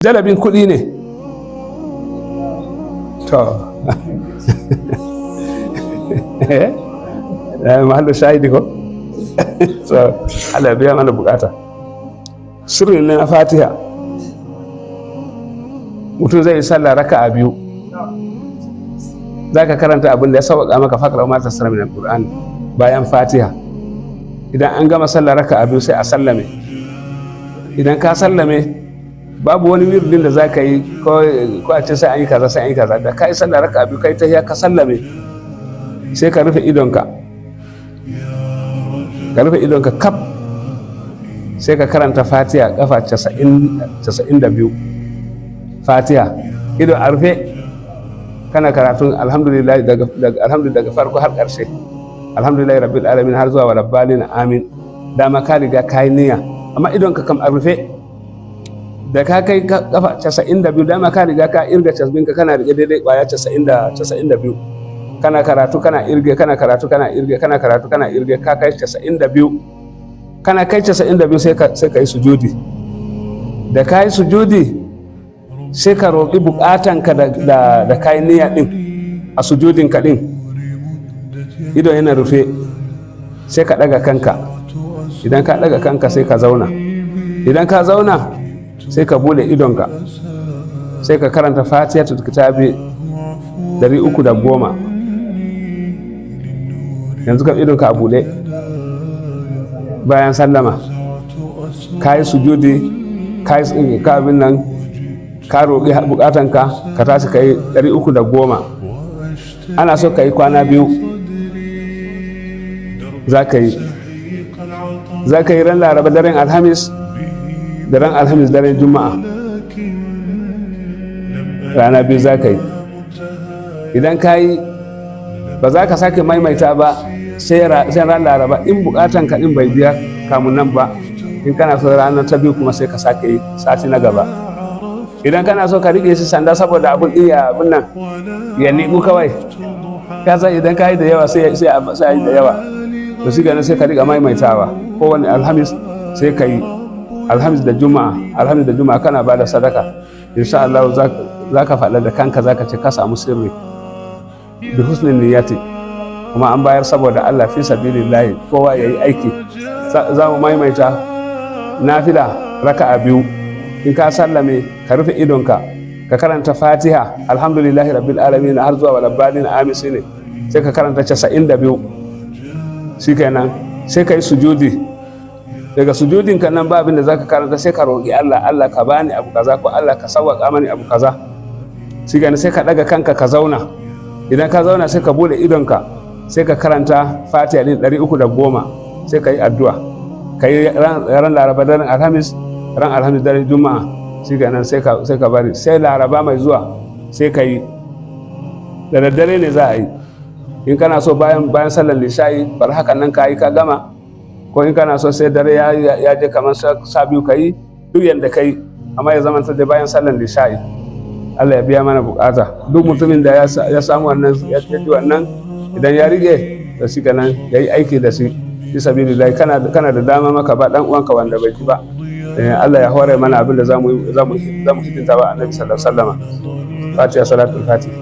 jalabin kuɗi ne to mahallu shahidi ko so Allah biya mana bukata. Sirri ne na Fatiha, mutum zai yi sallah raka'a biyu, za ka karanta abin da ya sauƙa maka faƙar ma tasara min al-Qur'an bayan Fatiha. Idan an gama sallah raka'a biyu sai a sallame. Idan ka sallame babu wani wirdin da za ka yi ko a ce sai an yi kaza sai an yi kaza. Da ka yi sallah raka'a biyu kai tahiyya ka sallame sai ka rufe idonka, kaf sai ka karanta Fatiha kafa 92. Fatiha ido a rufe kana karatun alhamdulillah daga farko har ƙarshe, alhamdulillah rabbil alamin har zuwa walabbalin amin. Dama ka riga ka yi niyya, amma idonka kam a rufe. Da ka kai kafa 92 dama ka riga ka irga casbinka, kana rike daidai kwaya 92. Kana karatu kana irge, kana karatu kana irge, kana karatu kana irge, ka kai 92. Kana kai 92 sai ka yi sujudi. Da ka yi sujudi sai ka roƙi buƙatanka da kayan niyya ɗin a sujudinka ɗin. Ido yana rufe sai ka ɗaga kanka. Idan ka ɗaga kanka sai ka zauna. Idan ka zauna sai ka bude idonka sai ka karanta Fatihatul Kitabi 310. Yanzu kam idonka a bude bayan sallama ka yi sujudi, ka abin nan, ka roƙi buƙatanka, ka tashi ka yi 310. Ana so ka yi kwana biyu. Za ka yi ran Laraba daren Alhamis da ran Alhamis daren Juma'a. Rana biyu za ka yi. Idan ka yi ba za ka sake maimaita ba sai ran Laraba. In buƙatanka ɗin bai biya kamun nan ba, in kana so ranar ta biyu kuma sai ka sake yi sati na gaba. Idan kana so ka riƙe shi sanda saboda abin iya abin nan ya niƙu kawai, ka san idan ka yi da yawa sai a yi da yawa, to shi ganin sai ka riƙa maimaitawa kowane Alhamis sai ka yi Alhamis da Juma'a kana ba da sadaka. Insha Allah za ka faɗa da kanka, za ka ce ka samu sirri bi husnin niyyati, kuma an bayar saboda Allah fi sabilillahi. Kowa ya yi aiki. Za mu maimaita nafila raka'a biyu. In ka sallame ka rufe idonka, ka karanta Fatiha alhamdulillahi rabbil alamin har zuwa walabbalin amin ne, sai ka karanta 92. Shikenan sai ka yi sujudi. Daga sujudinka nan ba abin da zaka karanta sai ka roƙi Allah ka bani abu kaza, ko Allah ka sawwaka mani abu kaza. Shikenan sai ka daga kanka ka zauna. Idan ka zauna sai ka bude idonka, sai ka karanta Fatiha din 310, sai ka yi addu'a. Ka yi ran Laraba daren Alhamis, ran Alhamis daren Juma'a. Shikenan sai ka bari sai Laraba mai zuwa sai ka yi. Da daddare ne za a yi. In kana so bayan sallar lishayi bar hakan nan ka yi ka gama, ko in kana so sai dare ya je kamar sa biyu ka yi, duk yadda ka yi, amma ya zama ta da bayan sallar lishayi. Allah ya biya mana bukata. Duk mutumin da ya samu wannan, ya ji wannan, idan ya rige da shi kenan ya yi aiki da shi fi sabilillah. Kana da dama maka ba dan uwanka wanda bai ji ba. Allah ya hore mana abin da zamu hidinta ba Annabi sallallahu alaihi wasallam. Fatiha salatul Fatiha.